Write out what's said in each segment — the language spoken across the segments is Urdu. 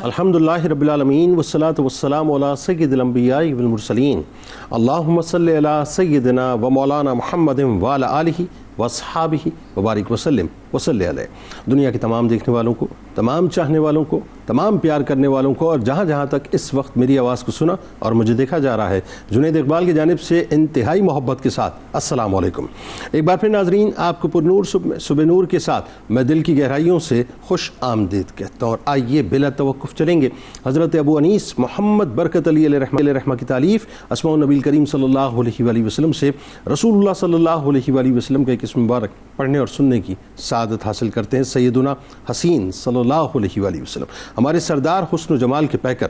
الحمدللہ رب العالمین والصلاة والسلام علی سید الانبیاء والمرسلین اللہم صلی علی سیدنا و مولانا محمد وعلی آلہ واصحابہ وبارک وسلم وصلی علیہ۔ دنیا کے تمام دیکھنے والوں کو، تمام چاہنے والوں کو، تمام پیار کرنے والوں کو، اور جہاں جہاں تک اس وقت میری آواز کو سنا اور مجھے دیکھا جا رہا ہے، جنید اقبال کی جانب سے انتہائی محبت کے ساتھ السلام علیکم۔ ایک بار پھر ناظرین، آپ کو پر نور صبح نور کے ساتھ میں دل کی گہرائیوں سے خوش آمدید کہتا ہوں، اور آئیے بلا توقف چلیں گے حضرت ابو انیس محمد برکت علی علیہ رحمہ کی تالیف اسماء النبی کریم صلی اللہ علیہ وآلہ وسلم سے رسول اللہ صلی اللہ علیہ وآلہ وسلم کا ایک اسم مبارک پڑھنے اور سننے کی سعادت حاصل کرتے ہیں۔ سیدنا حسین صلی اللہ علیہ وآلہ وسلم، ہمارے سردار حسن و جمال کے پیکر،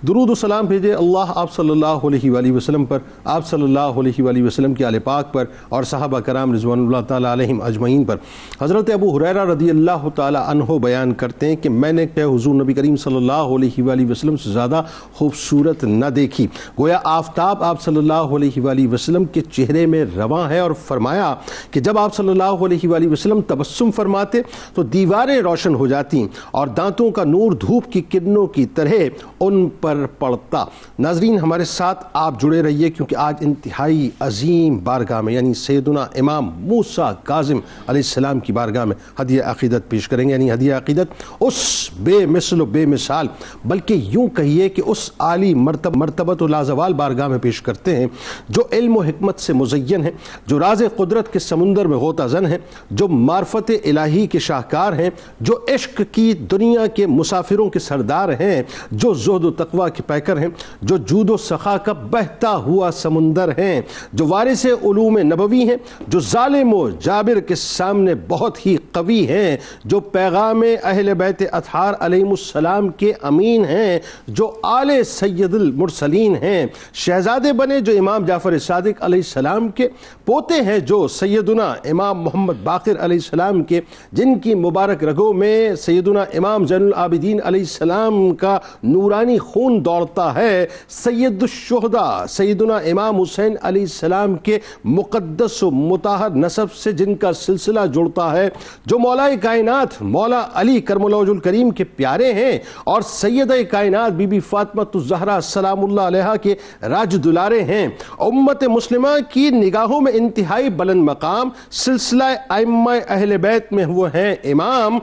درود و سلام بھیجے اللہ آپ صلی اللہ علیہ وآلہ وسلم پر، آپ صلی اللہ علیہ وآلہ وسلم کے آل پاک پر، اور صحابہ کرام رضوان اللہ تعالیٰ علیہم اجمعین پر۔ حضرت ابو ہریرہ رضی اللہ تعالیٰ عنہ بیان کرتے ہیں کہ میں نے حضور نبی کریم صلی اللہ علیہ وآلہ وسلم سے زیادہ خوبصورت نہ دیکھی، گویا آفتاب آپ صلی اللہ علیہ وآلہ وسلم کے چہرے میں رواں ہے، اور فرمایا کہ جب آپ صلی اللہ علیہ وآلہ وسلم تبسم فرماتے تو دیواریں روشن ہو جاتی اور دانتوں کا نور دھوپ کی کرنوں کی طرح ان پر پڑتا۔ ناظرین، ہمارے ساتھ آپ جڑے رہیے، کیونکہ آج انتہائی عظیم بارگاہ میں، یعنی سیدنا امام موسیٰ کاظم علیہ السلام کی بارگاہ میں ہدیہ عقیدت پیش کریں گے، یعنی ہدیہ عقیدت اس بے مثل و بے مثال، بلکہ یوں کہیے کہ اس عالی مرتبت و لازوال بارگاہ میں پیش کرتے ہیں جو علم و حکمت سے مزین ہے، جو راز قدرت کے سمندر میں غوطہ زن ہے، جو معرفت الہی کے شاہکار ہیں، جو عشق کی دنیا کے مسافروں کے سردار ہیں، جو زہد و تقوی کے پیکر ہیں، جو جود و سخا کا بہتا ہوا سمندر ہیں، جو وارث علوم نبوی ہیں، جو ظالم و جابر کے سامنے بہت ہی قوی ہیں، جو پیغام اہل بیت اطہار علیہم السلام کے امین ہیں، جو آل سید المرسلین ہیں، شہزادے بنے جو امام جعفر صادق علیہ السلام کے پوتے ہیں، جو سیدنا امام محمد باقر علیہ السلام کے، جن کی مبارک رگوں میں سیدنا امام زین العابدین علیہ السلام کا نورانی خون دوڑتا ہے، سید الشہداء سیدنا امام حسین علیہ السلام کے مقدس و مطہر نسب سے جن کا سلسلہ جڑتا ہے، جو مولا کائنات مولا علی کرم اللہ وجہ الکریم کے پیارے ہیں، اور سیدہ کائنات بی بی فاطمہ الزہرا سلام اللہ علیہا کے راج دلارے ہیں۔ امت مسلمہ کی نگاہوں میں انتہائی بلند مقام سلسلہ ائمہ اہل بیت میں وہ ہیں امام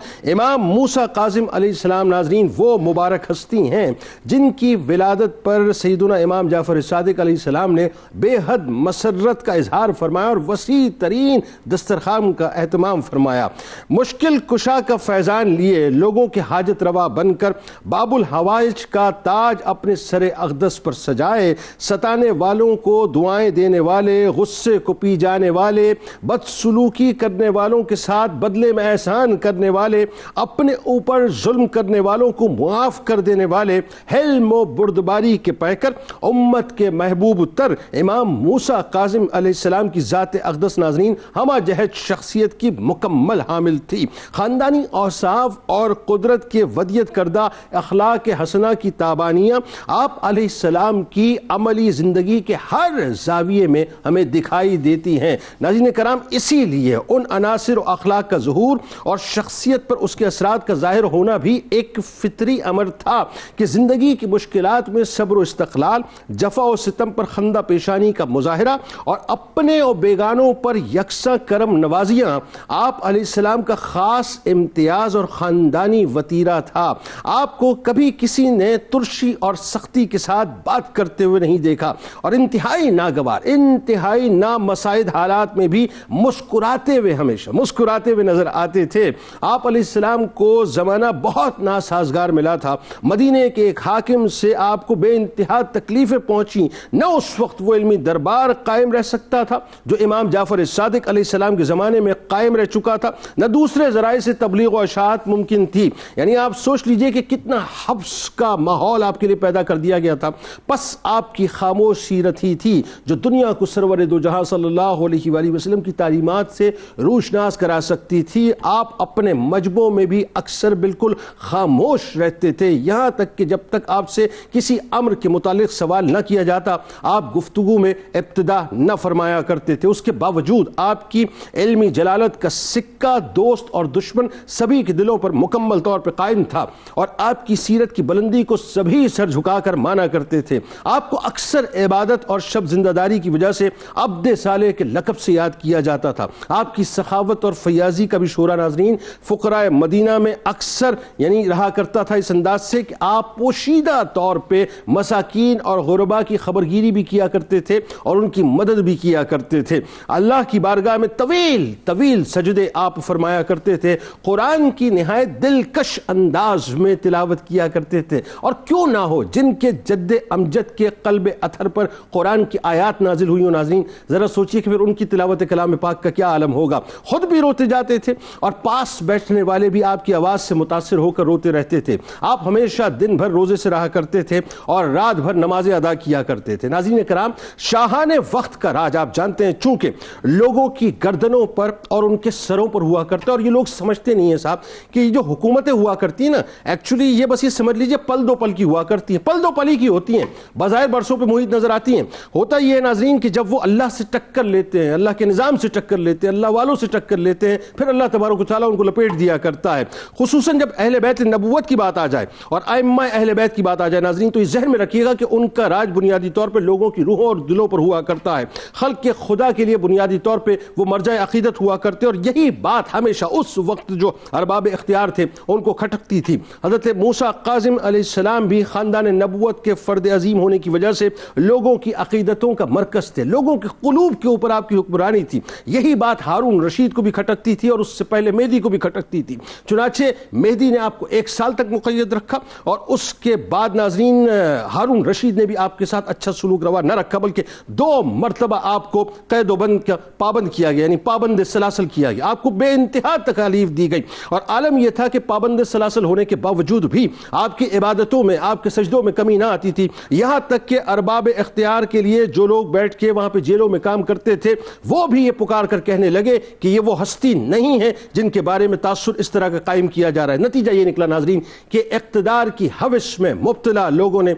موسیٰ کاظم علیہ السلام۔ ناظرین، وہ مبارک ہستی ہیں جن کی ولادت پر سیدنا امام جعفر صادق علیہ السلام نے بے حد مسرت کا اظہار فرمایا اور وسیع ترین دسترخوان کا اہتمام فرمایا۔ مشکل کشا کا فیضان لیے لوگوں کے حاجت روا بن کر باب الحوائج کا تاج اپنے سر اقدس پر سجائے، ستانے والوں کو دعائیں دینے والے، غصے کو پی جانے والے، بدسلوکی کرنے والوں کے ساتھ بدلے میں احسان کرنے والے، اپنے اوپر ظلم کرنے والوں کو معاف کر دینے والے، حلم و بردباری کے پیکر، امت کے محبوب تر امام موسیٰ کاظم علیہ السلام کی ذات اقدس ناظرین ہمہ جہت شخصیت کی مکمل حامل تھی۔ خاندانی اوصاف اور قدرت کے ودیت کردہ اخلاق حسنہ کی تابانیاں آپ علیہ السلام کی عملی زندگی کے ہر زاویے میں ہمیں دکھائی دیتی ہیں۔ ناظرین کرام، اسی لیے ان عناصر و اخلاق کا ظہور اور شخصیت پر اس کے اثرات کا ظاہر ہونا بھی ایک فطری امر تھا کہ زندگی کی مشکلات میں صبر و استقلال، جفا و ستم پر خندہ پیشانی کا مظاہرہ، اور اپنے اور بیگانوں پر یکساں کرم نوازیاں آپ علیہ السلام کا خاص امتیاز اور خاندانی وتیرہ تھا۔ آپ کو کبھی کسی نے ترشی اور سختی کے ساتھ بات کرتے ہوئے نہیں دیکھا، اور انتہائی ناگوار، انتہائی نامساعد حالات میں بھی مسکراتے ہوئے، ہمیشہ مسکراتے ہوئے نظر آتے تھے۔ آپ علیہ السلام کو زمانہ بہت ناسازگار ملا تھا۔ مدینے کے ایک حاکم سے آپ کو بے انتہا تکلیفیں پہنچی، نہ اس وقت وہ علمی دربار قائم رہ سکتا تھا جو امام جعفر صادق علیہ السلام کے زمانے میں قائم رہ چکا تھا، نہ دوسرے ذرائع سے تبلیغ و اشاعت ممکن تھی۔ یعنی آپ سوچ لیجئے کہ کتنا حبس کا ماحول آپ کے لیے پیدا کر دیا گیا تھا۔ پس آپ کی خاموش سیرت ہی تھی جو دنیا کو سرور دو جہاں صلی اللہ علیہ وآلہ وسلم کی تعلیم تعلیمات سے روشناس کرا سکتی تھی، آپ اپنے مجمعوں میں بھی اکثر بالکل خاموش رہتے تھے، یہاں تک کہ جب تک آپ سے کسی امر کے متعلق سوال نہ کیا جاتا آپ گفتگو میں ابتدا نہ فرمایا کرتے تھے۔ اس کے باوجود آپ کی علمی جلالت کا سکہ دوست اور دشمن سبھی کے دلوں پر مکمل طور پر قائم تھا، اور آپ کی سیرت کی بلندی کو سبھی سر جھکا کر مانا کرتے تھے۔ آپ کو اکثر عبادت اور شب زندہ داری کی وجہ سے عبد صالح کے لقب سے یاد کیا جاتا تھا۔ آپ کی سخاوت اور فیاضی کا بھی شعرا ناظرین فقراء مدینہ میں اکثر رہا کرتا تھا، اس انداز سے کہ آپ پوشیدہ طور پہ مساکین اور غرباء کی خبرگیری بھی کیا کرتے تھے اور ان کی مدد بھی کیا کرتے تھے۔ اللہ کی بارگاہ میں طویل طویل سجدے آپ فرمایا کرتے تھے، قرآن کی نہایت دلکش انداز میں تلاوت کیا کرتے تھے، اور کیوں نہ ہو جن کے جد امجد کے قلب اطہر پر قرآن کی آیات نازل ہوئی ہوں ناظرین، ذرا سوچئے کہ پھر ان کی تلاوت کلام پاک کا کیا عالم ہوگا۔ خود بھی روتے جاتے تھے اور پاس بیٹھنے والے بھی آپ کی آواز سے متاثر ہو کر روتے رہتے تھے۔ آپ ہمیشہ دن بھر روزے سے رہا کرتے تھے اور رات بھر نمازیں ادا کیا کرتے تھے۔ ناظرین کرام، شاہان وقت کا راج آپ جانتے ہیں چونکہ لوگوں کی گردنوں پر اور ان کے سروں پر ہوا کرتا ہے، اور یہ لوگ سمجھتے نہیں ہیں صاحب کہ یہ جو حکومتیں ہوا کرتی ہیں نا، ایکچولی یہ بس یہ سمجھ لیجئے پل دو پل کی ہوا کرتی ہیں، پل دو پلی کی ہوتی ہیں، بظاہر برسوں پہ محیط نظر آتی ہیں۔ ہوتا یہ ہے ناظرین کہ جب وہ اللہ سے ٹکر لیتے ہیں، اللہ کے نظام سے ٹکر لیتے ہیں، اللہ والوں سے ٹکر لیتے ہیں، پھر اللہ تبارک و تعالیٰ ان کو لپیٹ دیا کرتا ہے۔ خصوصاً جب اہل بیت نبوت کی بات آ جائے اور ائمہ اہل بیت کی بات آ جائے ناظرین، تو یہ ذہن میں رکھیے گا کہ ان کا راج بنیادی طور پر لوگوں کی روحوں اور دلوں پر ہوا کرتا ہے۔ خلق کے خدا کے لیے بنیادی طور پہ وہ مرجع عقیدت ہوا کرتے، اور یہی بات ہمیشہ اس وقت جو ارباب اختیار تھے ان کو کھٹکتی تھی۔ حضرت موسیٰ کاظم علیہ السلام بھی خاندان نبوت کے فرد عظیم ہونے کی وجہ سے لوگوں کی عقیدتوں کا مرکز تھے، لوگوں کے قلوب کے اوپر آپ کی حکمرانی تھی۔ یہی بات ہارون رشید کو بھی کھٹکتی تھی اور اس سے پہلے مہدی کو بھی کھٹکتی تھی۔ چنانچہ مہدی نے آپ کو 1 سال تک مقید رکھا، اور اس کے بعد ناظرین ہارون رشید نے بھی آپ کے ساتھ اچھا سلوک روا نہ رکھا، بلکہ 2 مرتبہ آپ کو قید و بند کا پابند کیا گیا، یعنی پابند سلاسل کیا گیا، آپ کو بے انتہا تکالیف دی گئی، اور عالم یہ تھا کہ پابند سلاسل ہونے کے باوجود بھی آپ کی عبادتوں میں، آپ کے سجدوں میں کمی نہ آتی تھی، یہاں تک کہ ارباب اختیار کے لیے جو لوگ بیٹھ کے وہاں پہ جیلوں میں کام کرتے تھے وہ بھی یہ پکار کر کہنے لگے کہ یہ وہ ہستی نہیں ہے جن کے بارے میں تاثر اس طرح کا قائم کیا جا رہا ہے۔ نتیجہ یہ نکلا ناظرین کہ اقتدار کی ہوش میں مبتلا لوگوں نے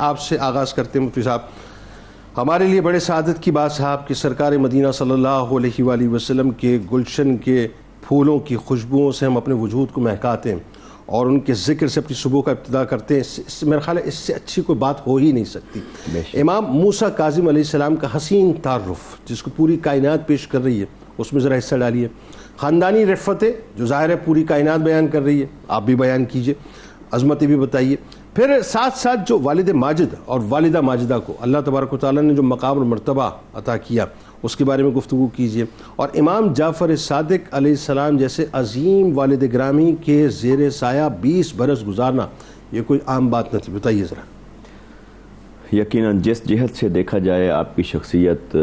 آپ سے آغاز کرتے ہیں مفتی صاحب، ہمارے لیے بڑے سعادت کی بات صاحب کہ سرکار مدینہ صلی اللہ علیہ وآلہ وسلم کے گلشن کے پھولوں کی خوشبوؤں سے ہم اپنے وجود کو مہکاتے ہیں اور ان کے ذکر سے اپنی صبح کا ابتدا کرتے ہیں۔ میرا خیال ہے اس سے اچھی کوئی بات ہو ہی نہیں سکتی۔ امام موسیٰ کاظم علیہ السلام کا حسین تعارف جس کو پوری کائنات پیش کر رہی ہے، اس میں ذرا حصہ ڈالیے۔ خاندانی رفتیں جو ظاہر ہے پوری کائنات بیان کر رہی ہے، آپ بھی بیان کیجئے، عظمتیں بھی بتائیے۔ پھر ساتھ ساتھ جو والد ماجد اور والدہ ماجدہ کو اللہ تبارک و تعالیٰ نے جو مقام اور مرتبہ عطا کیا اس کے بارے میں گفتگو کیجئے، اور امام جعفر صادق علیہ السلام جیسے عظیم والد گرامی کے زیر سایہ 20 برس گزارنا یہ کوئی عام بات نہ تھی، بتائیے ذرا۔ یقیناً جس جہت سے دیکھا جائے آپ کی شخصیت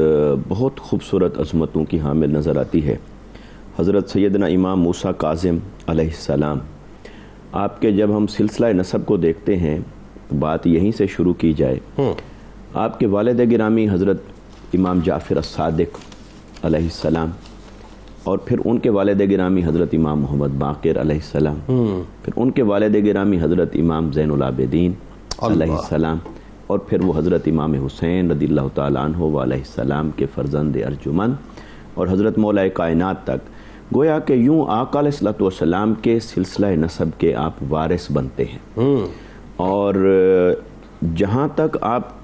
بہت خوبصورت عظمتوں کی حامل نظر آتی ہے۔ حضرت سیدنا امام موسیٰ کاظم علیہ السلام، آپ کے جب ہم سلسلہ نسب کو دیکھتے ہیں بات یہیں سے شروع کی جائے، آپ کے والد گرامی حضرت امام جعفر الصادق علیہ السلام، اور پھر ان کے والد گرامی حضرت امام محمد باقر علیہ السلام، پھر ان کے والد گرامی حضرت امام زین العابدین علیہ السلام، اور پھر وہ حضرت امام حسین رضی اللہ تعالیٰ عنہ علیہ السلام کے فرزند ارجمند، اور حضرت مولا کائنات تک، گویا کہ یوں آقا علیہ الصلوۃ والسلام کے سلسلہ نسب کے آپ وارث بنتے ہیں۔ اور جہاں تک آپ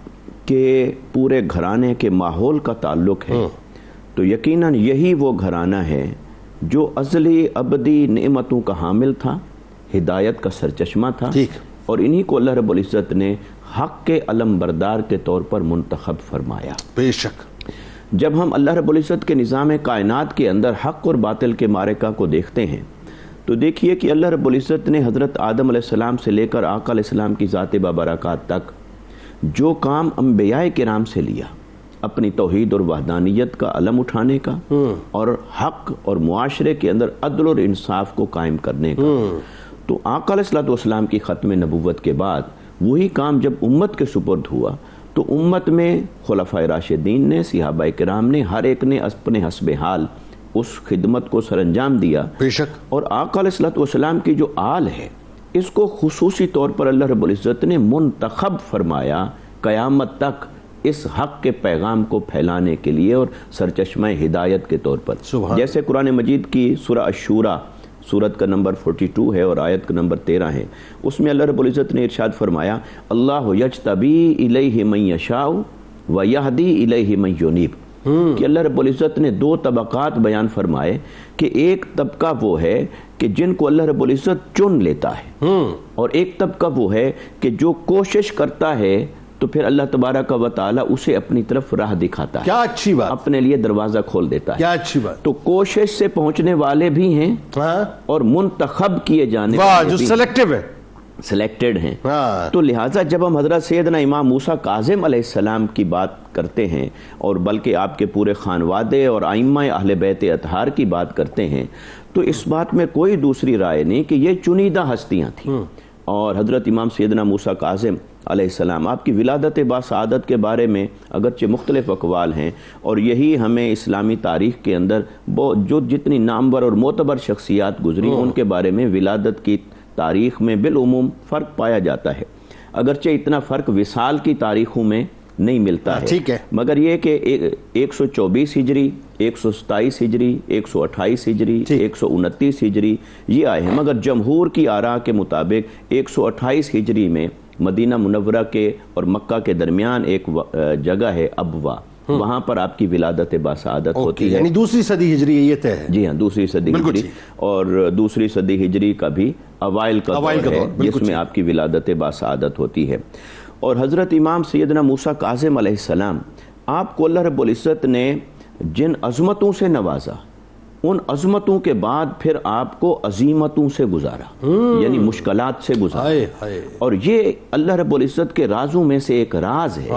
کے پورے گھرانے کے ماحول کا تعلق ہے تو یقیناً یہی وہ گھرانہ ہے جو ازلی ابدی نعمتوں کا حامل تھا، ہدایت کا سرچشمہ تھا، اور انہی کو اللہ رب العزت نے حق کے علم بردار کے طور پر منتخب فرمایا۔ بے شک جب ہم اللہ رب العزت کے نظام کائنات کے اندر حق اور باطل کے معرکہ کو دیکھتے ہیں تو دیکھیے کہ اللہ رب العزت نے حضرت آدم علیہ السلام سے لے کر آقا علیہ السلام کی ذات بابرکات تک جو کام انبیاء کرام سے لیا، اپنی توحید اور وحدانیت کا علم اٹھانے کا اور حق اور معاشرے کے اندر عدل اور انصاف کو قائم کرنے کا، تو آقا علیہ السلام کی ختم نبوت کے بعد وہی کام جب امت کے سپرد ہوا تو امت میں خلفائے راشدین نے، صحابہ کرام نے، ہر ایک نے اپنے حسب حال اس خدمت کو سر انجام دیا. بے شک. اور آقا علیہ الصلوۃ والسلام کی جو آل ہے اس کو خصوصی طور پر اللہ رب العزت نے منتخب فرمایا قیامت تک اس حق کے پیغام کو پھیلانے کے لیے اور سرچشمہ ہدایت کے طور پر. جیسے قرآن مجید کی سورہ الشورى سورت کا نمبر 42 ہے اور آیت کا نمبر 13 ہے. اس میں اللہ رب العزت نے ارشاد فرمایا اللہ یجتبی الیہ من یشاء ویہدی الیہ من ینیب، کہ اللہ رب العزت نے دو طبقات بیان فرمائے کہ ایک طبقہ وہ ہے کہ جن کو اللہ رب العزت چن لیتا ہے، اور ایک طبقہ وہ ہے کہ جو کوشش کرتا ہے تو پھر اللہ تبارک و تعالی اسے اپنی طرف راہ دکھاتا ہے. کیا اچھی بات، اپنے لیے دروازہ کھول دیتا ہے. کیا اچھی بات. تو کوشش سے پہنچنے والے بھی ہیں اور منتخب کیے جانے والے جو بھی سلیکٹیو ہے، سلیکٹڈ ہیں. تو لہٰذا جب ہم حضرت سیدنا امام موسیٰ کاظم علیہ السلام کی بات کرتے ہیں اور بلکہ آپ کے پورے خانوادے اور ائمہ اہل بیت اطہار کی بات کرتے ہیں تو اس بات میں کوئی دوسری رائے نہیں کہ یہ چنیدہ ہستیاں تھیں. اور حضرت امام سیدنا موسیٰ کاظم علیہ السلام آپ کی ولادت باسعادت کے بارے میں اگرچہ مختلف اقوال ہیں، اور یہی ہمیں اسلامی تاریخ کے اندر جو جتنی نامور اور معتبر شخصیات گزری ان کے بارے میں ولادت کی تاریخ میں بالعموم فرق پایا جاتا ہے. اگرچہ اتنا فرق وصال کی تاریخوں میں نہیں ملتا ہے، ٹھیک ہے، مگر یہ کہ 124 ہجری، 127 ہجری، 128 ہجری، 129 ہجری یہ آئے ہیں. مگر جمہور کی آراء کے مطابق 128 ہجری میں مدینہ منورہ کے اور مکہ کے درمیان ایک جگہ ہے ابوا، وہاں پر آپ کی ولادت باسعادت ہوتی ہے. یعنی دوسری صدی ہجری یہ طے ہے. جی ہاں، دوسری صدی ہجری، اور دوسری صدی ہجری کا بھی اوائل کا دور ہے جس میں آپ کی ولادت باسعادت ہوتی ہے. اور حضرت امام سیدنا موسیٰ کاظم علیہ السلام آپ کو اللہ رب العزت نے جن عظمتوں سے نوازا ان عظمتوں کے بعد پھر آپ کو عظیمتوں سے گزارا، یعنی مشکلات سے گزارا. اور یہ اللہ رب العزت کے رازوں میں سے ایک راز ہے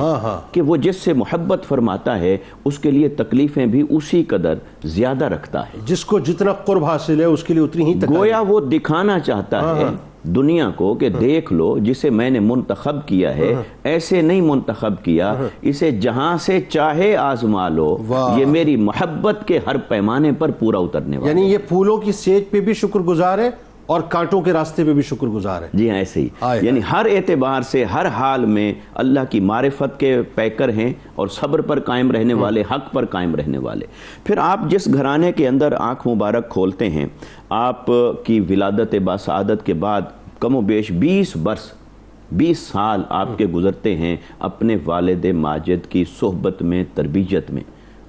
کہ وہ جس سے محبت فرماتا ہے اس کے لیے تکلیفیں بھی اسی قدر زیادہ رکھتا ہے. جس کو جتنا قرب حاصل ہے اس کے لیے اتنی ہی تکلیف. گویا وہ دکھانا چاہتا ہے دنیا کو کہ دیکھ لو جسے میں نے منتخب کیا ہے ایسے نہیں منتخب کیا، اسے جہاں سے چاہے آزما لو، یہ میری محبت کے ہر پیمانے پر پورا اترنے والا. یعنی یہ پھولوں کی سیج پہ بھی شکر گزار ہے اور کانٹوں کے راستے پہ بھی شکر گزار ہے. جی ہاں، ایسے ہی. یعنی ہر اعتبار سے ہر حال میں اللہ کی معرفت کے پیکر ہیں اور صبر پر قائم رہنے والے، حق پر قائم رہنے والے. پھر آپ جس گھرانے کے اندر آنکھ مبارک کھولتے ہیں، آپ کی ولادت باسعادت کے بعد کم و بیش 20 سال آپ کے گزرتے ہیں اپنے والد ماجد کی صحبت میں، تربیت میں.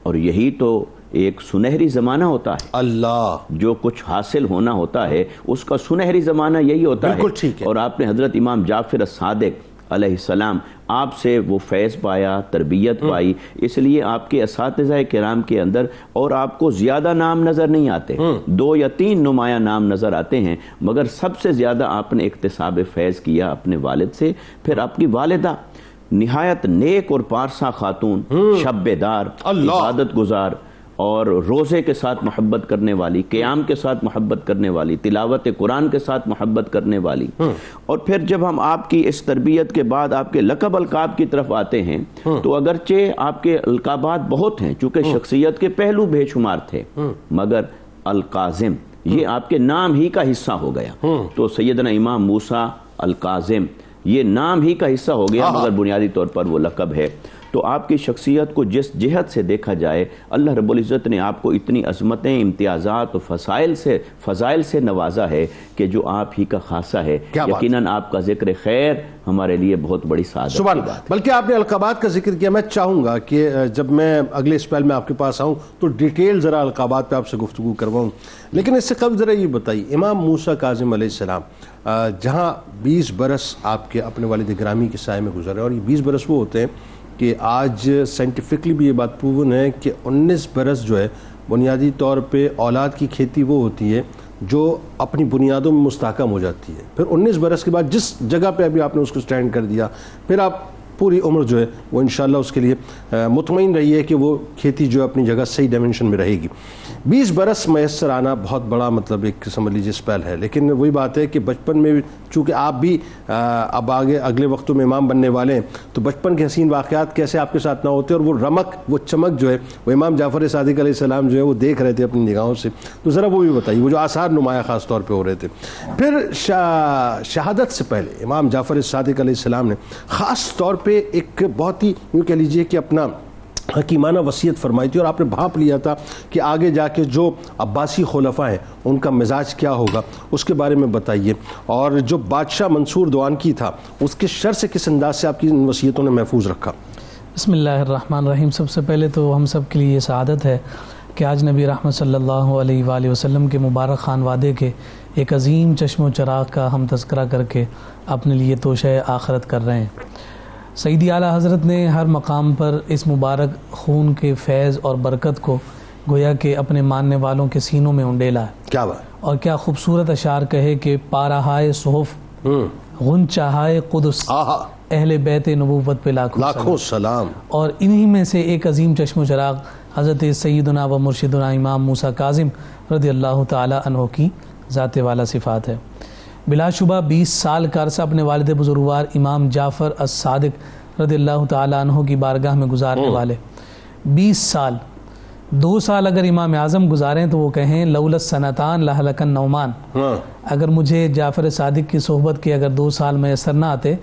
اور یہی تو ایک سنہری زمانہ ہوتا ہے. اللہ، جو کچھ حاصل ہونا ہوتا ہے اس کا سنہری زمانہ یہی ہوتا ہے. اور آپ نے حضرت امام جعفر الصادق علیہ السلام آپ سے وہ فیض پایا، تربیت پائی. اس لیے آپ کے اساتذہ کرام کے اندر اور آپ کو زیادہ نام نظر نہیں آتے، 2 یا 3 نمایاں نام نظر آتے ہیں، مگر سب سے زیادہ آپ نے اکتساب فیض کیا اپنے والد سے. پھر آپ کی والدہ نہایت نیک اور پارسا خاتون، شب بیدار، عبادت گزار اور روزے کے ساتھ محبت کرنے والی، قیام کے ساتھ محبت کرنے والی، تلاوت قرآن کے ساتھ محبت کرنے والی. اور پھر جب ہم آپ کی اس تربیت کے بعد آپ کے لقب القاب کی طرف آتے ہیں تو اگرچہ آپ کے القابات بہت ہیں چونکہ شخصیت کے پہلو بے شمار تھے، مگر القاظم یہ آپ کے نام ہی کا حصہ ہو گیا. تو سیدنا امام موسیٰ القاظم یہ نام ہی کا حصہ ہو گیا، مگر بنیادی طور پر وہ لقب ہے. تو آپ کی شخصیت کو جس جہت سے دیکھا جائے اللہ رب العزت نے آپ کو اتنی عظمتیں، امتیازات و فضائل سے نوازا ہے کہ جو آپ ہی کا خاصہ ہے. یقیناً آپ کا ذکر خیر ہمارے لیے بہت بڑی سعادت کی بات ہے. بلکہ آپ نے القابات کا ذکر کیا، میں چاہوں گا کہ جب میں اگلے اسپیل میں آپ کے پاس آؤں تو ڈیٹیل ذرا القابات پہ آپ سے گفتگو کرواؤں. لیکن اس سے قبل ذرا یہ بتائیے، امام موسیٰ کاظم علیہ السلام جہاں 20 برس آپ کے اپنے والد گرامی کے سائے میں گزرے، اور یہ 20 برس وہ ہوتے ہیں کہ آج سائنٹیفکلی بھی یہ بات پروون ہے کہ 19 برس جو ہے بنیادی طور پہ اولاد کی کھیتی وہ ہوتی ہے جو اپنی بنیادوں میں مستحکم ہو جاتی ہے. پھر 19 برس کے بعد جس جگہ پہ ابھی آپ نے اس کو سٹینڈ کر دیا، پھر آپ پوری عمر جو ہے وہ انشاءاللہ اس کے لیے مطمئن رہی ہے کہ وہ کھیتی جو ہے اپنی جگہ صحیح ڈائمنشن میں رہے گی۔ 20 برس میسر آنا بہت بڑا مطلب ایک سمجھ لیجیے اسپیل ہے، لیکن وہی بات ہے کہ بچپن میں چونکہ آپ بھی اب آگے اگلے وقتوں میں امام بننے والے ہیں، تو بچپن کے حسین واقعات کیسے آپ کے ساتھ نہ ہوتے، اور وہ رمق وہ چمک جو ہے وہ امام جعفر صادق علیہ السلام جو ہے وہ دیکھ رہے تھے اپنی نگاہوں سے، تو ذرا وہ بھی بتائیے وہ جو آثار نمایاں خاص طور پہ ہو رہے تھے۔ پھر شہادت سے پہلے امام جعفر صادق علیہ السلام نے خاص طور پہ ایک بہت ہی یوں کہہ لیجیے کہ اپنا حکیمانہ وصیت فرمائی تھی، اور آپ نے بھانپ لیا تھا کہ آگے جا کے جو عباسی خلفاء ہیں ان کا مزاج کیا ہوگا، اس کے بارے میں بتائیے، اور جو بادشاہ منصور دوانکی تھا اس کے شر سے کس انداز سے آپ کی ان وصیتوں نے محفوظ رکھا؟ بسم اللہ الرحمن الرحیم۔ سب سے پہلے تو ہم سب کے لیے یہ سعادت ہے کہ آج نبی رحمت صلی اللہ علیہ وآلہ وسلم کے مبارک خانوادے کے ایک عظیم چشم و چراغ کا ہم تذکرہ کر کے اپنے لیے توشہ آخرت کر رہے ہیں۔ سیدی اعلیٰ حضرت نے ہر مقام پر اس مبارک خون کے فیض اور برکت کو گویا کہ اپنے ماننے والوں کے سینوں میں انڈیلا ہے۔ کیا بات، اور کیا خوبصورت اشعار کہے کہ پارہائے صحف غنچہائے قدس اہل بیت نبوت پہ لاکھوں سلام۔ اور انہی میں سے ایک عظیم چشم و چراغ حضرت سیدنا و مرشدنا امام موسیٰ کاظم رضی اللہ تعالی عنہ کی ذات والا صفات ہے۔ بلا شبہ 20 سال کا عرصہ اپنے والد بزرگوار امام جعفر الصادق رضی اللہ تعالی عنہ کی بارگاہ میں گزارنے والے 20 سال، 2 سال اگر امام اعظم گزاریں تو وہ کہیں لولا السنتان لہلک النعمان، اگر مجھے جعفر صادق کی صحبت کے اگر 2 سال میسر نہ آتے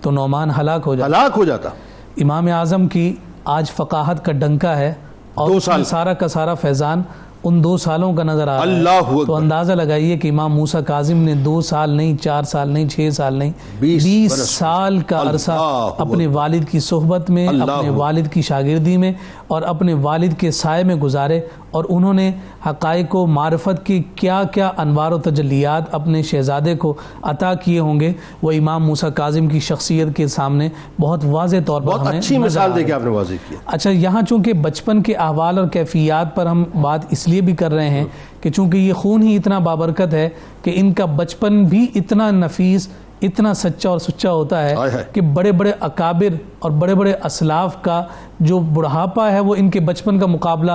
تو نعمان ہلاک ہو جاتا۔ امام اعظم کی آج فقاہت کا ڈنکا ہے، اور اس میں سارا کا سارا فیضان ان 2 سالوں کا نظر آ رہا ہے۔ تو اندازہ لگائیے کہ امام موسیٰ کاظم نے 2 سال نہیں، 4 سال نہیں، 6 سال نہیں، 20 سال کا عرصہ اپنے والد کی صحبت میں، اپنے والد کی شاگردی میں اور اپنے والد کے سائے میں گزارے، اور انہوں نے حقائق و معرفت کی کیا کیا انوار و تجلیات اپنے شہزادے کو عطا کیے ہوں گے، وہ امام موسیٰ کاظم کی شخصیت کے سامنے بہت واضح طور پر ہمیں اچھی مثال دے کے آپ نے واضح کیا۔ اچھا، یہاں چونکہ بچپن کے احوال اور کیفیات پر ہم بات اس لیے بھی کر رہے ہیں کہ چونکہ یہ خون ہی اتنا بابرکت ہے کہ ان کا بچپن بھی اتنا نفیس، اتنا سچا اور سچا ہوتا ہے کہ بڑے بڑے اکابر اور بڑے بڑے اسلاف کا جو بڑھاپا ہے وہ ان کے بچپن کا مقابلہ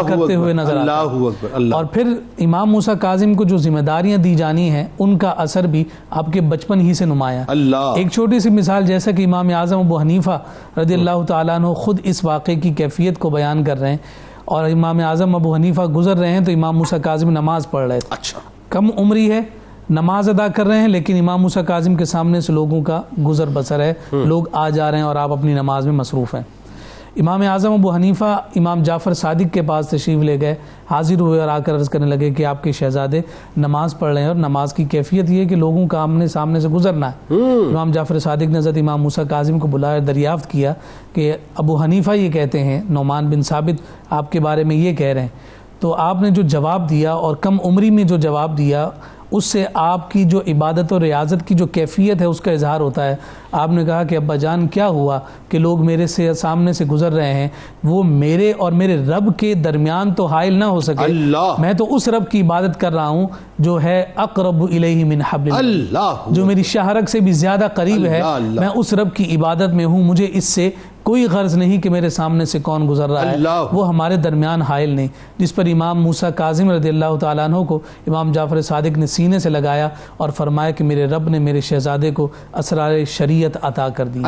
کرتے ہوئے نظر آتا ہے۔ اور پھر امام موسیٰ کاظم کو جو ذمہ داریاں دی جانی ہیں ان کا اثر بھی آپ کے بچپن ہی سے نمایاں۔ ایک چھوٹی سی مثال، جیسا کہ امام اعظم ابو حنیفہ رضی اللہ تعالیٰ عنہ خود اس واقعے کی کیفیت کو بیان کر رہے ہیں، اور امام اعظم ابو حنیفہ گزر رہے ہیں تو امام موسیٰ کاظم نماز پڑھ رہے تھے، کم عمری ہے، نماز ادا کر رہے ہیں، لیکن امام موسیٰ کاظم کے سامنے سے لوگوں کا گزر بسر ہے، لوگ آ جا رہے ہیں اور آپ اپنی نماز میں مصروف ہیں۔ امام اعظم ابو حنیفہ امام جعفر صادق کے پاس تشریف لے گئے، حاضر ہوئے اور آ کر عرض کرنے لگے کہ آپ کے شہزادے نماز پڑھ رہے ہیں، اور نماز کی کیفیت یہ ہے کہ لوگوں کا آمنے سامنے سے گزرنا ہے۔ امام جعفر صادق نے حضرت امام موسیٰ کاظم کو بلایا، دریافت کیا کہ ابو حنیفہ یہ کہتے ہیں، نعمان بن ثابت آپ کے بارے میں یہ کہہ رہے ہیں، تو آپ نے جو جواب دیا اور کم عمری میں جو جواب دیا اس سے آپ کی جو عبادت و ریاضت کی جو کیفیت ہے اس کا اظہار ہوتا ہے۔ آپ نے کہا کہ ابا جان کیا ہوا کہ لوگ میرے سے سامنے سے گزر رہے ہیں، وہ میرے اور میرے رب کے درمیان تو حائل نہ ہو سکے، میں تو اس رب کی عبادت کر رہا ہوں جو ہے اقرب الیہ من حبل الورید، جو میری شاہرگ سے بھی زیادہ قریب ہے، میں اس رب کی عبادت میں ہوں، مجھے اس سے کوئی غرض نہیں کہ میرے سامنے سے کون گزر رہا ہے، وہ ہمارے درمیان حائل نہیں۔ جس پر امام موسیٰ کاظم رضی اللہ تعالیٰ عنہ کو امام جعفر صادق نے سینے سے لگایا اور فرمایا کہ میرے رب نے میرے شہزادے کو اسرار شریعت عطا کر دی۔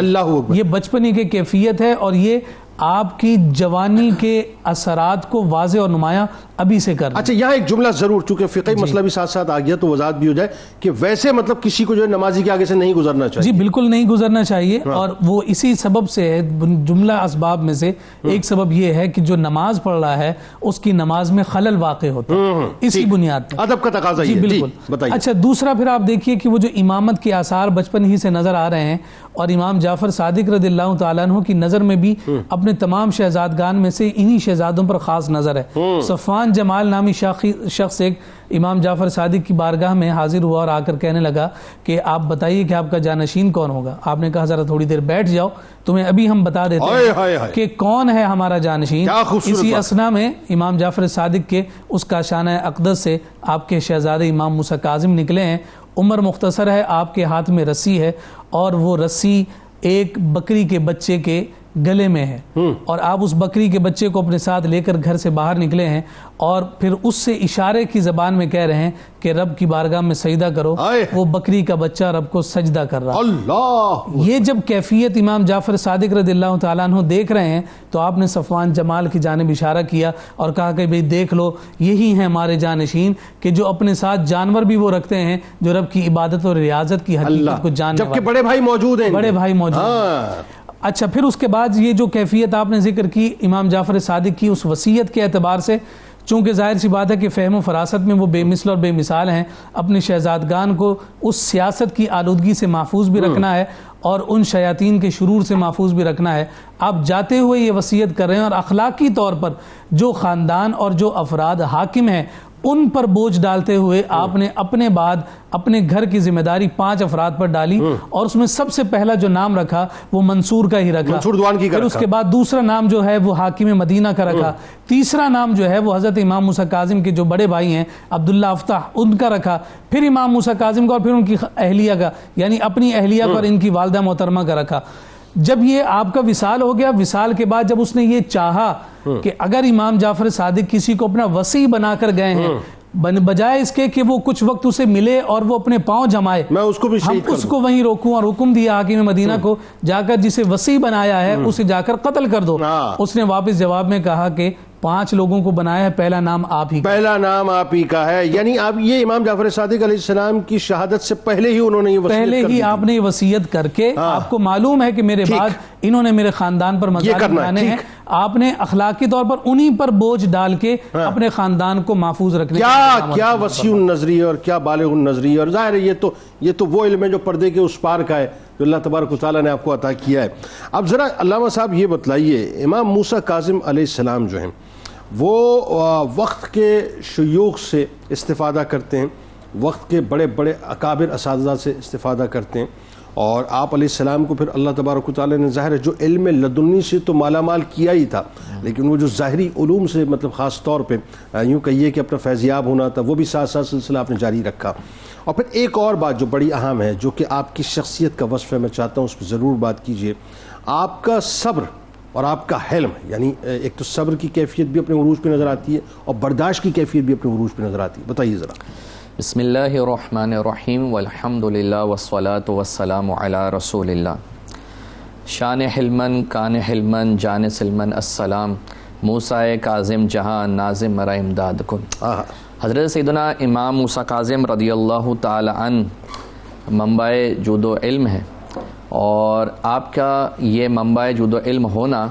یہ بچپنی کی کیفیت ہے، اور یہ آپ کی جوانی کے اثرات کو واضح اور نمایاں ابھی سے کر۔ اچھا، یہاں ایک جملہ ضرور، چونکہ فقہی مسئلہ بھی ساتھ ساتھ آ گیا تو وضاحت بھی ہو جائے کہ ویسے مطلب کسی کو جو ہے نمازی کے آگے سے نہیں گزرنا چاہیے۔ جی بالکل نہیں گزرنا چاہیے، اور وہ اسی سبب سے ہے، جملہ اسباب میں سے ایک سبب یہ ہے کہ جو نماز پڑھ رہا ہے اس کی نماز میں خلل واقع ہوتا ہے، اسی بنیاد پر ادب کا تقاضا یہ ہے۔ بالکل بتائیے۔ اچھا، دوسرا پھر آپ دیکھیے کہ وہ جو امامت کے آثار بچپن ہی سے نظر آ رہے ہیں، اور امام جعفر صادق رضی اللہ تعالیٰ عنہ کی نظر میں بھی اپنے تمام شہزادگان میں سے انہی شہزادوں پر خاص نظر ہے۔ صفوان جمال نامی شخص ایک امام جعفر صادق کی بارگاہ میں حاضر ہوا اور آ کر کہنے لگا کہ آپ بتائیے کہ آپ کا جانشین کون ہوگا۔ آپ نے کہا ذرا تھوڑی دیر بیٹھ جاؤ، تمہیں ابھی ہم بتا دیتے ہیں کہ کون ہے ہمارا جانشین۔ اسی اسنا میں امام جعفر صادق کے اس کاشانہ اقدس سے آپ کے شہزادے امام موسیٰ کاظم نکلے ہیں۔ عمر مختصر ہے، آپ کے ہاتھ میں رسی ہے، اور وہ رسی ایک بکری کے بچے کے گلے میں ہے اور آپ اس بکری کے بچے کو اپنے ساتھ لے کر گھر سے باہر نکلے ہیں اور پھر اس سے اشارے کی زبان میں کہہ رہے ہیں کہ رب کی بارگاہ میں سجدہ کرو، وہ بکری کا بچہ رب کو سجدہ کر رہا اللہ. یہ جب کیفیت امام جعفر صادق رضی اللہ تعالیٰ عنہ دیکھ رہے ہیں تو آپ نے صفوان جمال کی جانب اشارہ کیا اور کہا کہ بھئی دیکھ لو یہی ہیں ہمارے جانشین کہ جو اپنے ساتھ جانور بھی وہ رکھتے ہیں جو رب کی عبادت اور ریاضت کی حقیقت کو جاننے والے، جبکہ بڑے بھائی موجود ہیں، بڑے بھائی موجود ہیں. اچھا، پھر اس کے بعد یہ جو کیفیت آپ نے ذکر کی امام جعفر صادق کی اس وصیت کے اعتبار سے، چونکہ ظاہر سی بات ہے کہ فہم و فراست میں وہ بے مثل اور بے مثال ہیں، اپنے شہزادگان کو اس سیاست کی آلودگی سے محفوظ بھی رکھنا ہے اور ان شیاطین کے شرور سے محفوظ بھی رکھنا ہے. آپ جاتے ہوئے یہ وصیت کر رہے ہیں اور اخلاقی طور پر جو خاندان اور جو افراد حاکم ہیں ان پر بوجھ ڈالتے ہوئے آپ نے اپنے بعد اپنے گھر کی ذمہ داری 5 افراد پر ڈالی اور اس میں سب سے پہلا جو نام رکھا وہ منصور کا ہی رکھا، منصور دوان کی کا پھر اس رکھا. کے بعد دوسرا نام جو ہے وہ حاکم مدینہ کا رکھا، تیسرا نام جو ہے وہ حضرت امام موسیٰ کاظم کے جو بڑے بھائی ہیں عبداللہ افتح ان کا رکھا، پھر امام موسیٰ کاظم کا اور پھر ان کی اہلیہ کا، یعنی اپنی اہلیہ کا اور ان کی والدہ محترمہ کا رکھا. جب یہ آپ کا وصال ہو گیا، وصال کے بعد جب اس نے یہ چاہا کہ اگر امام جعفر صادق کسی کو اپنا وصی بنا کر گئے ہیں، بجائے اس کے کہ وہ کچھ وقت اسے ملے اور وہ اپنے پاؤں جمائے، میں اس کو بھی شہید کر اس کو وہیں روکوں، اور حکم دیا حاکم مدینہ کو جا کر جسے وصی بنایا ہے اسے جا کر قتل کر دو. اس نے واپس جواب میں کہا کہ 5 لوگوں کو بنایا ہے، پہلا نام آپ ہی کا، پہلا نام آپ ہی کا ہے. یعنی اب یہ امام جعفر صادق علیہ السلام کی شہادت سے پہلے ہی انہوں نے یہ وصیت پہلے کر ہی دی آپ نے یہ وصیت کر کے آپ کو معلوم ہے کہ میرے بعد انہوں نے میرے خاندان پر مظالم لانے ہیں، آپ نے اخلاقی طور پر انہی پر بوجھ ڈال کے اپنے خاندان کو محفوظ رکھنے کیا وسیع النظری اور کیا بالغ النظری. اور ظاہر ہے یہ تو وہ علم ہے جو پردے کے اس پار کا ہے جو اللہ تبارک و تعالیٰ نے آپ کو عطا کیا ہے. اب ذرا علامہ صاحب یہ بتلائیے، امام موسیٰ کاظم علیہ السلام جو ہیں وہ وقت کے شیوخ سے استفادہ کرتے ہیں، وقت کے بڑے بڑے اکابر اساتذہ سے استفادہ کرتے ہیں، اور آپ علیہ السلام کو پھر اللہ تبارک و تعالیٰ نے ظاہر ہے جو علم لدنی سے تو مالا مال کیا ہی تھا، لیکن وہ جو ظاہری علوم سے مطلب خاص طور پہ یوں کہیے کہ اپنا فیضیاب ہونا تھا، وہ بھی ساتھ ساتھ سلسلہ آپ نے جاری رکھا. اور پھر ایک اور بات جو بڑی اہم ہے جو کہ آپ کی شخصیت کا وصف ہے، میں چاہتا ہوں اس پہ ضرور بات کیجئے. آپ کا صبر اور آپ کا حلم، یعنی ایک تو صبر کی کیفیت بھی اپنے عروج پہ نظر آتی ہے اور برداشت کی کیفیت بھی اپنے عروج پہ نظر آتی ہے. بتائیے ذرا. بسم اللہ الرحمن الرحیم والحمد للہ والصلاة والسلام علی رسول اللہ. شان حلمن کان حلمن جان سلمن السلام موسیٰ کاظم جہاں ناظم مرا امداد کن. حضرت سیدنا امام موسیٰ کاظم رضی اللہ تعالی عنہ منبع جود و علم ہے، اور آپ کا یہ منبع جود و علم ہونا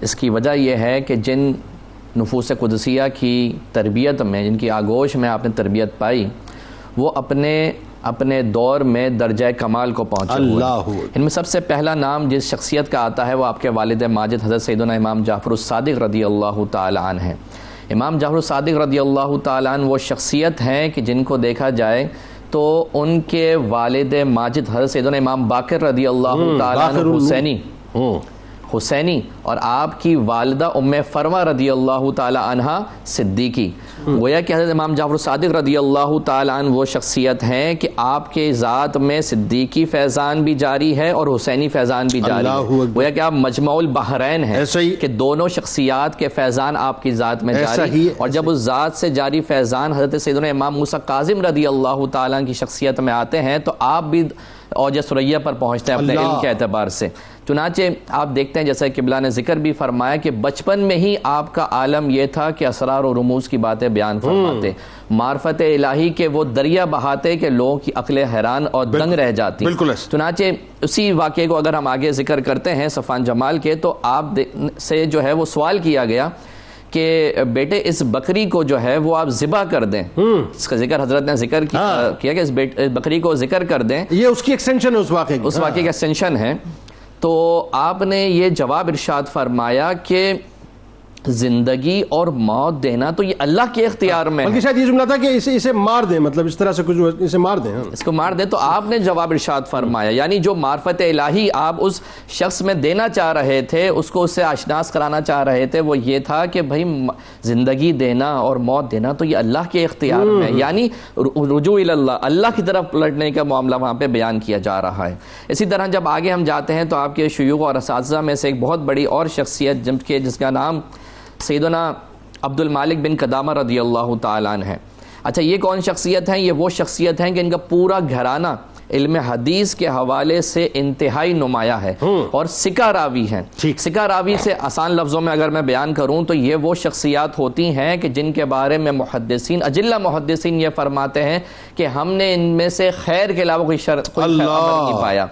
اس کی وجہ یہ ہے کہ جن نفوس قدسیہ کی تربیت میں، جن کی آگوش میں آپ نے تربیت پائی، وہ اپنے دور میں درجہ کمال کو پہنچے ہوئے. ان میں سب سے پہلا نام جس شخصیت کا آتا ہے وہ آپ کے والد ماجد حضرت سیدنا امام جعفر الصادق رضی اللہ تعالی عنہ ہیں. امام جعفر الصادق رضی اللہ تعالی عنہ وہ شخصیت ہیں کہ جن کو دیکھا جائے تو ان کے والد ماجد حضرت سیدنا امام باقر رضی اللہ تعالی عنہ حسینی اور آپ کی والدہ ام فرما رضی اللہ تعالی عنہ صدیقی. گویا کہ حضرت امام جعفر صادق رضی اللہ تعالی عنہ وہ شخصیت ہیں کہ آپ کے ذات میں صدیقی فیضان بھی جاری ہے اور حسینی فیضان بھی جاری ہے. گویا کہ آپ مجمع البحرین ہیں کہ دونوں شخصیات کے فیضان آپ کی ذات میں جاری، اور جب اس ذات سے جاری فیضان حضرت سیدنا امام موسیٰ کاظم رضی اللہ تعالی عنہ کی شخصیت میں آتے ہیں تو آپ بھی اوج ثریا پر پہنچتے ہیں اپنے علم کے اعتبار سے. چنانچہ آپ دیکھتے ہیں جیسے قبلہ نے ذکر بھی فرمایا کہ بچپن میں ہی آپ کا عالم یہ تھا کہ اسرار و رموز کی باتیں بیان فرماتے، معرفت الہی کے وہ دریا بہاتے کہ لوگوں کی عقلیں حیران اور دنگ رہ جاتی. چنانچہ اسی واقعے کو اگر ہم آگے ذکر کرتے ہیں صفوان جمال کے، تو آپ سے جو ہے وہ سوال کیا گیا کہ بیٹے اس بکری کو جو ہے وہ آپ ذبح کر دیں. اس کا ذکر حضرت نے ذکر کیا کہ اس بکری کو ذکر کر دیں، یہ اس کی ایکسٹینشن ہے، اس واقعے کی ایکسٹینشن ہے. تو آپ نے یہ جواب ارشاد فرمایا کہ زندگی اور موت دینا تو یہ اللہ کے اختیار میں ہے. بلکہ شاید یہ جملہ تھا کہ اسے مار دیں، مطلب اس طرح سے کچھ اسے مار دیں، اس کو مار دیں. تو آپ نے جواب ارشاد فرمایا، یعنی جو معرفت الہی آپ اس شخص میں دینا چاہ رہے تھے، اس کو اس سے آشناس کرانا چاہ رہے تھے، وہ یہ تھا کہ بھائی زندگی دینا اور موت دینا تو یہ اللہ کے اختیار میں، یعنی رجوع اللہ، اللہ کی طرف پلٹنے کا معاملہ وہاں پہ بیان کیا جا رہا ہے. اسی طرح جب آگے ہم جاتے ہیں تو آپ کے شیوخ اور اساتذہ میں سے ایک بہت بڑی اور شخصیت جس کا نام سیدنا عبد المالک بن قدامہ رضی اللہ تعالیٰ عنہ ہے. اچھا یہ کون شخصیت ہیں؟ یہ وہ شخصیت ہیں کہ ان کا پورا گھرانہ علم حدیث کے حوالے سے انتہائی نمایاں ہے اور سکہ راوی ہیں. سکہ راوی سے آسان لفظوں میں اگر میں بیان کروں تو یہ وہ شخصیات ہوتی ہیں کہ جن کے بارے میں محدثین، اجلہ محدثین یہ فرماتے ہیں کہ ہم نے ان میں سے خیر کے علاوہ کوئی عمل نہیں پایا.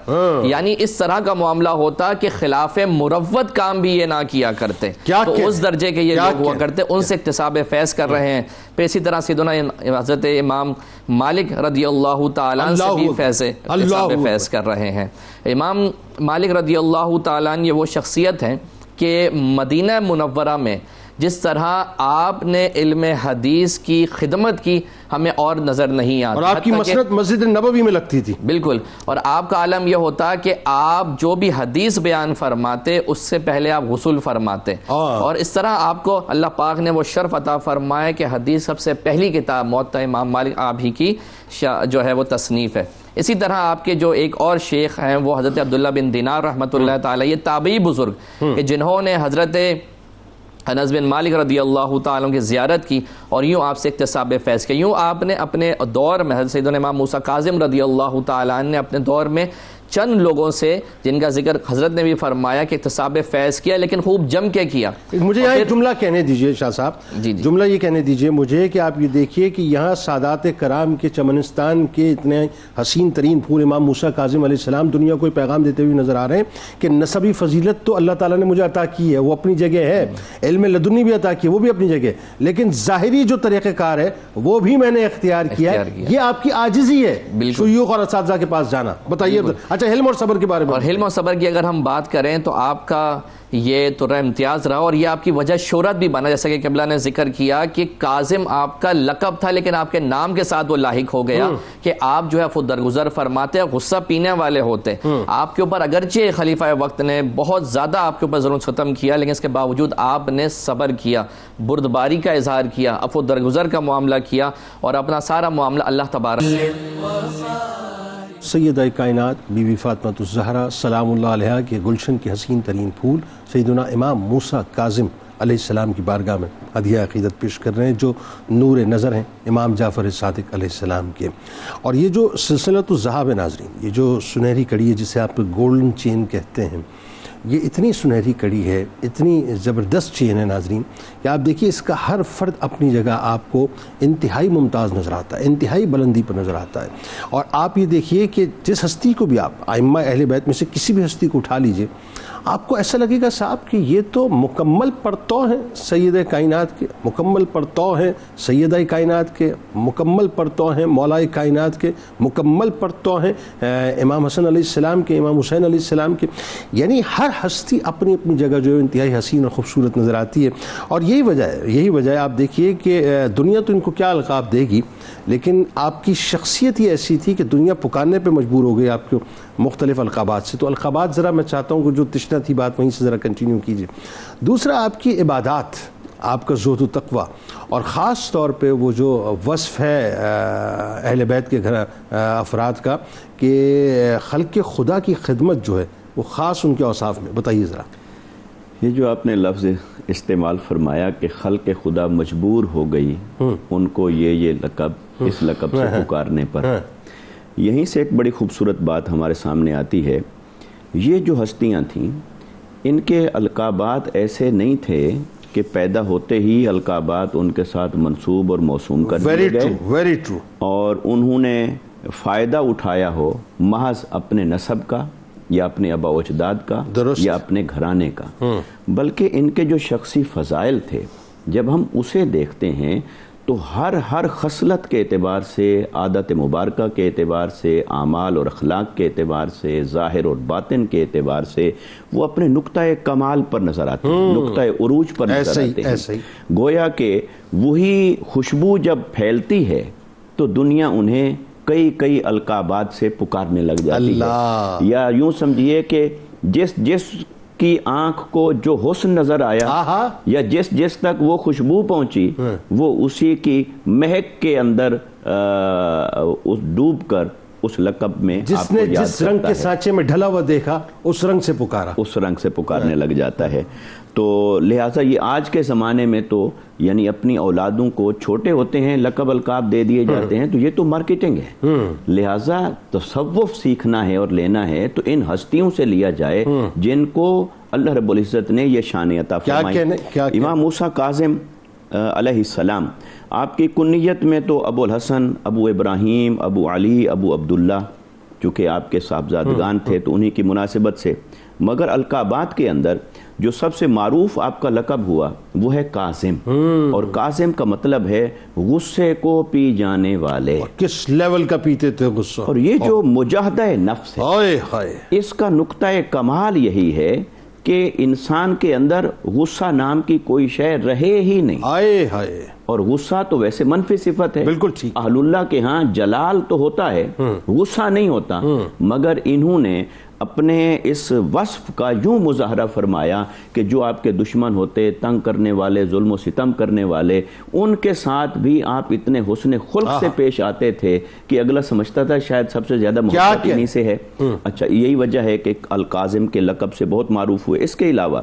یعنی اس طرح کا معاملہ ہوتا کہ خلاف مروت کام بھی یہ نہ کیا کرتے، تو اس درجے کے یہ لوگ ہوا کرتے، ان سے اکتساب فیض کر رہے ہیں. پھر اسی طرح سیدنا حضرت امام مالک رضی اللہ تعالیٰ عنہ سے بھی اکتساب فیض کر رہے ہیں. امام مالک رضی اللہ تعالیٰ عنہ یہ وہ شخصیت ہیں کہ مدینہ منورہ میں جس طرح آپ نے علم حدیث کی خدمت کی ہمیں اور نظر نہیں آتا، اور آپ کی مسند مسجد نبوی میں لگتی تھی. بالکل. اور آپ کا عالم یہ ہوتا کہ آپ جو بھی حدیث بیان فرماتے اس سے پہلے آپ غسل فرماتے، اور اس طرح آپ کو اللہ پاک نے وہ شرف عطا فرمایا کہ حدیث سب سے پہلی کتاب موطا امام مالک آپ ہی کی جو ہے وہ تصنیف ہے. اسی طرح آپ کے جو ایک اور شیخ ہیں وہ حضرت عبداللہ بن دینار رحمۃ اللہ تعالی، یہ تابعی بزرگ کہ جنہوں نے حضرت انس بن مالک رضی اللہ تعالیٰ کی زیارت کی اور یوں آپ سے اکتساب فیض کیا. یوں آپ نے اپنے دور میں حضرت سیدنا امام موسیٰ کاظم رضی اللہ تعالیٰ عنہ نے اپنے دور میں چند لوگوں سے جن کا ذکر حضرت نے بھی فرمایا کہ اکتساب فیض کیا، لیکن خوب جم کے کیا. مجھے یہاں ایک جملہ کہنے دیجئے شاہ صاحب، جملہ یہ کہنے دیجئے مجھے کہ آپ یہ دیکھیے کہ یہاں سادات کرام کے چمنستان کے اتنے حسین ترین پھول امام موسیٰ کاظم علیہ السلام دنیا کو پیغام دیتے ہوئے نظر آ رہے ہیں کہ نسبی فضیلت تو اللہ تعالیٰ نے مجھے عطا کی ہے، وہ اپنی جگہ ہے، علم لدنی بھی عطا کی ہے، وہ بھی اپنی جگہ، لیکن ظاہری جو طریقہ کار ہے وہ بھی میں نے اختیار کیا ہے. یہ آپ کی عاجزی ہے شیوخ اور اساتذہ کے پاس جانا. بتائیے. اچھا علم اور صبر کے بارے میں، اور حلم و صبر کی اگر ہم بات کریں تو آپ کا یہ تو امتیاز رہا اور یہ آپ کی وجہ شہرت بھی بنا، جیسا کہ قبلہ نے ذکر کیا کہ کاظم آپ کا لقب تھا لیکن آپ کے نام کے ساتھ وہ لاحق ہو گیا کہ آپ جو ہے درگزر فرماتے، غصہ پینے والے ہوتے. آپ کے اوپر اگرچہ خلیفہ وقت نے بہت زیادہ آپ کے اوپر ظلم ستم کیا لیکن اس کے باوجود آپ نے صبر کیا، بردباری کا اظہار کیا، عفو درگزر کا معاملہ کیا اور اپنا سارا معاملہ اللہ تبارک. سیدہ کائنات بی بی فاطمہ الزہرا سلام اللہ علیہا کے گلشن کے حسین ترین پھول سیدنا امام موسیٰ کاظم علیہ السلام کی بارگاہ میں ہدیہ عقیدت پیش کر رہے ہیں جو نور نظر ہیں امام جعفر صادق علیہ السلام کے. اور یہ جو سلسلۃ الذہاب ہے ناظرین، یہ جو سنہری کڑی ہے جسے آپ گولڈن چین کہتے ہیں، یہ اتنی سنہری کڑی ہے، اتنی زبردست چین ہے ناظرین کہ آپ دیکھیے اس کا ہر فرد اپنی جگہ آپ کو انتہائی ممتاز نظر آتا ہے، انتہائی بلندی پر نظر آتا ہے. اور آپ یہ دیکھیے کہ جس ہستی کو بھی آپ ائمہ اہل بیت میں سے کسی بھی ہستی کو اٹھا لیجئے، آپ کو ایسا لگے گا صاحب کہ یہ تو مکمل پرتو ہیں سید کائنات کے، مکمل پرتو ہیں سیدہ کائنات کے، مکمل پرتو ہیں مولائے کائنات کے، مکمل پرتو ہیں امام حسن علیہ السلام کے، امام حسین علیہ السلام کے. یعنی ہر ہستی اپنی اپنی جگہ جو ہے انتہائی حسین اور خوبصورت نظر آتی ہے. اور یہی وجہ ہے آپ دیکھیے کہ دنیا تو ان کو کیا القاب دے گی، لیکن آپ کی شخصیت ہی ایسی تھی کہ دنیا پکارنے پہ مجبور ہو گئی آپ کو مختلف القابات سے. تو القابات ذرا میں چاہتا ہوں کہ جو تشنہ تھی بات وہیں سے ذرا کنٹینیو کیجیے. دوسرا آپ کی عبادات، آپ کا زہد و تقوی، اور خاص طور پہ وہ جو وصف ہے اہل بیت کے گھر افراد کا کہ خلق خدا کی خدمت جو ہے وہ خاص ان کے اوصاف میں، بتائیے ذرا. یہ جو آپ نے لفظ استعمال فرمایا کہ خلق خدا مجبور ہو گئی ان کو یہ لقب اس لقب سے پکارنے پر، یہیں سے ایک بڑی خوبصورت بات ہمارے سامنے آتی ہے. یہ جو ہستیاں تھیں ان کے القابات ایسے نہیں تھے کہ پیدا ہوتے ہی القابات ان کے ساتھ منسوب اور موسوم کر دیے گئے اور انہوں نے فائدہ اٹھایا ہو محض اپنے نسب کا یا اپنے آبا و اجداد کا یا اپنے گھرانے کا، بلکہ ان کے جو شخصی فضائل تھے جب ہم اسے دیکھتے ہیں تو ہر خصلت کے اعتبار سے، عادت مبارکہ کے اعتبار سے، اعمال اور اخلاق کے اعتبار سے، ظاہر اور باطن کے اعتبار سے وہ اپنے نقطہ کمال پر نظر آتے ہیں، نقطہ عروج پر نظر آتے ہیں۔ گویا کہ وہی خوشبو جب پھیلتی ہے تو دنیا انہیں کئی القابات سے پکارنے لگ جاتی ہے، یا یوں سمجھیے کہ جس کی آنکھ کو جو حسن نظر آیا یا جس تک وہ خوشبو پہنچی وہ اسی کی مہک کے اندر ڈوب کر اس لقب میں جس نے جس رنگ کے سانچے میں ڈھلا ہوا دیکھا اس رنگ سے پکارا، اس رنگ سے پکارنے لگ جاتا ہے۔ تو لہٰذا یہ آج کے زمانے میں تو یعنی اپنی اولادوں کو چھوٹے ہوتے ہیں لقب القاب دے دیے جاتے ہیں، تو یہ تو مارکیٹنگ ہے۔ لہٰذا تصوف سیکھنا ہے اور لینا ہے تو ان ہستیوں سے لیا جائے جن کو اللہ رب العزت نے یہ شان عطا فرمائی۔ امام موسیٰ کاظم علیہ السلام، آپ کی کنیت میں تو ابو الحسن، ابو ابراہیم، ابو علی، ابو عبداللہ، چونکہ آپ کے صاحبزادگان تھے تو انہی کی مناسبت سے، مگر القابات کے اندر جو سب سے معروف آپ کا لقب ہوا وہ ہے کاظم، اور کاظم کا مطلب ہے غصے کو پی جانے والے۔ کس لیول کا پیتے تھے غصہ؟ اور یہ جو مجاہدہ نفس ہے اس کا نقطہ کمال یہی ہے کہ انسان کے اندر غصہ نام کی کوئی شے رہے ہی نہیں۔ اور غصہ تو ویسے منفی صفت ہے، بالکل ٹھیک۔ اہل اللہ کے ہاں جلال تو ہوتا ہے، غصہ نہیں ہوتا، مگر انہوں نے اپنے اس وصف کا یوں مظاہرہ فرمایا کہ جو آپ کے دشمن ہوتے، تنگ کرنے والے، ظلم و ستم کرنے والے، ان کے ساتھ بھی آپ اتنے حسن خلق سے پیش آتے تھے کہ اگلا سمجھتا تھا شاید سب سے زیادہ محبت انہی سے ہے۔ اچھا، یہی وجہ ہے کہ القاظم کے لقب سے بہت معروف ہوئے۔ اس کے علاوہ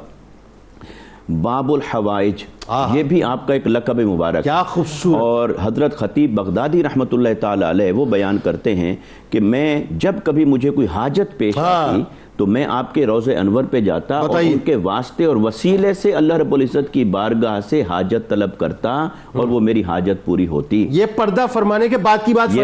باب الحوائج، یہ بھی آپ کا ایک لقب مبارک، کیا خوبصورت۔ اور حضرت خطیب بغدادی رحمۃ اللہ تعالی علیہ وہ بیان کرتے ہیں کہ میں جب کبھی مجھے کوئی حاجت پیش آتی تو میں آپ کے روضہ انور پہ جاتا اور ان کے واسطے اور وسیلے سے اللہ رب العزت کی بارگاہ سے حاجت طلب کرتا اور وہ میری حاجت پوری ہوتی۔ یہ پردہ فرمانے کے بعد کی بات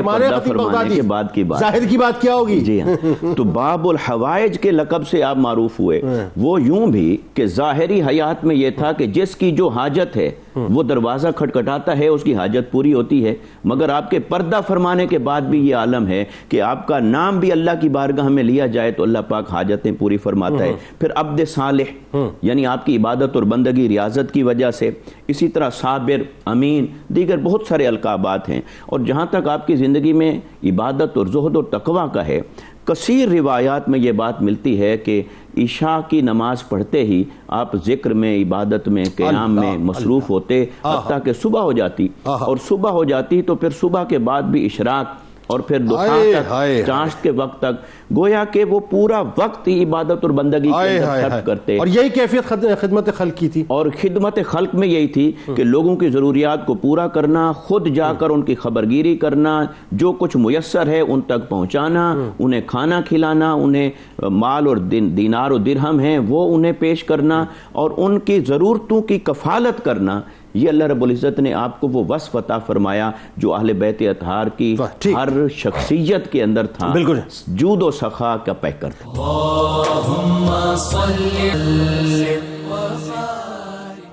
فرمانے کے بعد کی بات، ظاہر کی بات کیا ہوگی؟ جی ہاں۔ تو باب الحوائج کے لقب سے آپ معروف ہوئے، وہ یوں بھی کہ ظاہری حیات میں یہ تھا کہ جس کی جو حاجت ہے وہ دروازہ کھٹکھٹاتا ہے، اس کی حاجت پوری ہوتی ہے، مگر آپ کے پردہ فرمانے کے بعد بھی یہ عالم ہے کہ آپ کا نام بھی اللہ کی بارگاہ میں لیا جائے تو اللہ پاک حاجتیں پوری فرماتا ہے۔ پھر عبد صالح، یعنی آپ کی عبادت اور بندگی ریاضت کی وجہ سے، اسی طرح صابر، امین، دیگر بہت سارے القابات ہیں۔ اور جہاں تک آپ کی زندگی میں عبادت اور زہد اور تقوی کا ہے، کثیر روایات میں یہ بات ملتی ہے کہ عشاء کی نماز پڑھتے ہی آپ ذکر میں، عبادت میں، قیام میں مصروف ہوتے حتیٰ کہ صبح ہو جاتی، اور صبح ہو جاتی تو پھر صبح کے بعد بھی اشراق اور پھر دوپہر تک، چاشت کے وقت تک، گویا کہ وہ پورا وقت ہی عبادت اور بندگی کے اندر صرف کرتے۔ اور یہی کیفیت خدمت خلق کی تھی، اور خدمت خلق میں یہی تھی کہ لوگوں کی ضروریات کو پورا کرنا، خود جا کر ان کی خبرگیری کرنا، جو کچھ میسر ہے ان تک پہنچانا، انہیں کھانا کھلانا، انہیں مال اور دینار و درہم ہیں وہ انہیں پیش کرنا، اور ان کی ضرورتوں کی کفالت کرنا۔ یہ اللہ رب العزت نے آپ کو وہ وصف عطا فرمایا جو اہل بیت اطہار کی ہر شخصیت کے اندر تھا، جود و سخا کا پیکر تھا۔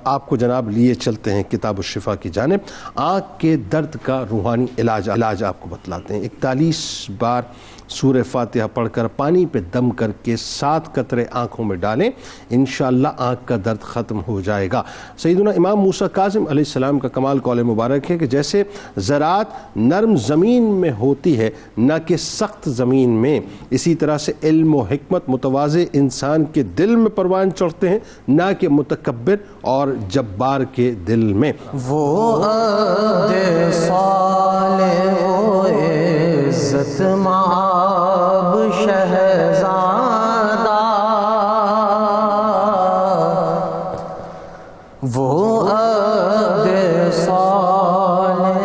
آپ کو جناب لیے چلتے ہیں کتاب الشفا کی جانب۔ آنکھ کے درد کا روحانی علاج آپ کو بتلاتے ہیں۔ 41 بار سورہ فاتحہ پڑھ کر پانی پہ دم کر کے 7 قطرے آنکھوں میں ڈالیں، انشاءاللہ آنکھ کا درد ختم ہو جائے گا۔ سیدنا امام موسیٰ کاظم علیہ السلام کا کمال قول مبارک ہے کہ جیسے زراعت نرم زمین میں ہوتی ہے نہ کہ سخت زمین میں، اسی طرح سے علم و حکمت متواضع انسان کے دل میں پروان چڑھتے ہیں نہ کہ متکبر اور جبار کے دل میں۔ وہ عہد صالح و عزت مآب شہزادہ، وہ عہد صالح،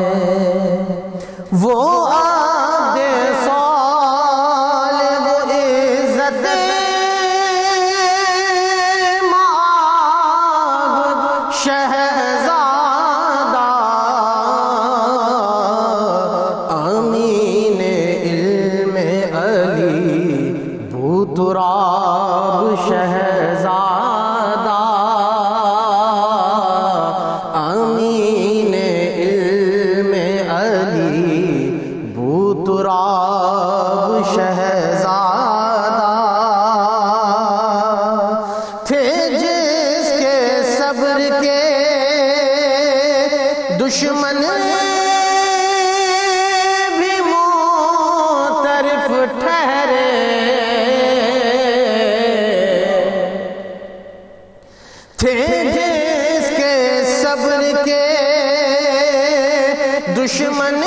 وہ عہد صالح و عزت مآب شہزادہ، امین علم علی بوتراب شہزادہ، امین دشمن بھی معترف ٹھہرے تھے جس کے صبر کے دشمن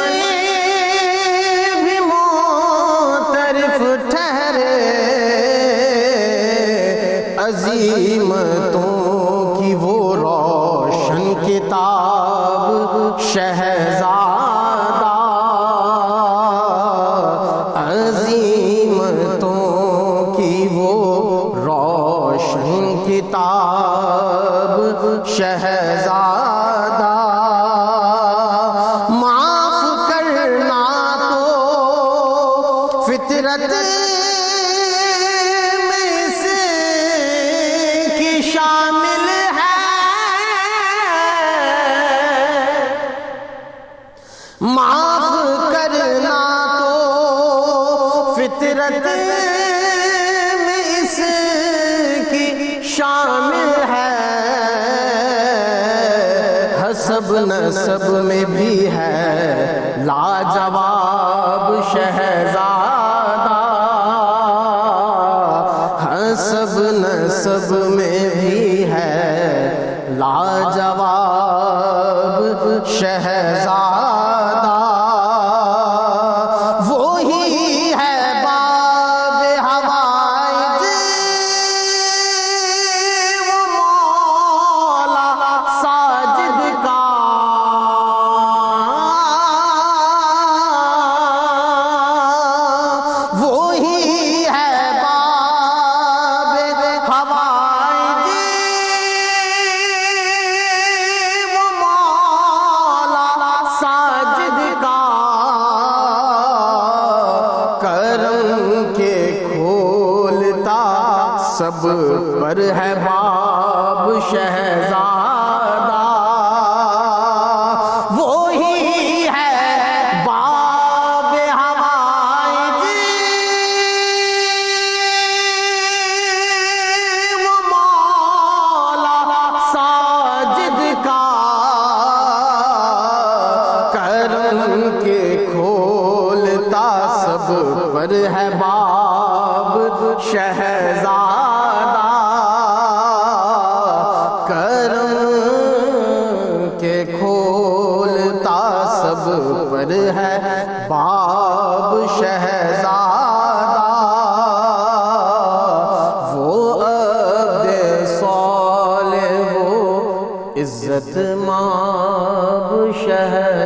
بھی معترف ٹھہرے عظیمتوں کی وہ روشن کتاب شہزادہ عظیمتوں کی وہ روشن کتاب شہزادہ معاف کرنا تو فطرت میں اس کی شامل ہے معاف کرنا تو فطرت میں اس کی شامل ہے حسب نسب میں بھی ہے لاجواب شہزادہ حسب نسب میں بھی ہے لاجواب شہزادہ وہی ہے باب حوائج وہ مولا ساجد کا وہی ہے باب حوائج وہ مولا ساجد کا کرم کے کھولتا سب پر ہے باب شہزادہ وہی ہے باب حوائج وہ مولا ساجد کا کرم کے کھولتا سب پر ہے باب شہزادہ کرم کے کھولتا سب پر ہے باب شہزادہ وہ عبد صالح وہ عزت مآب شہزادہ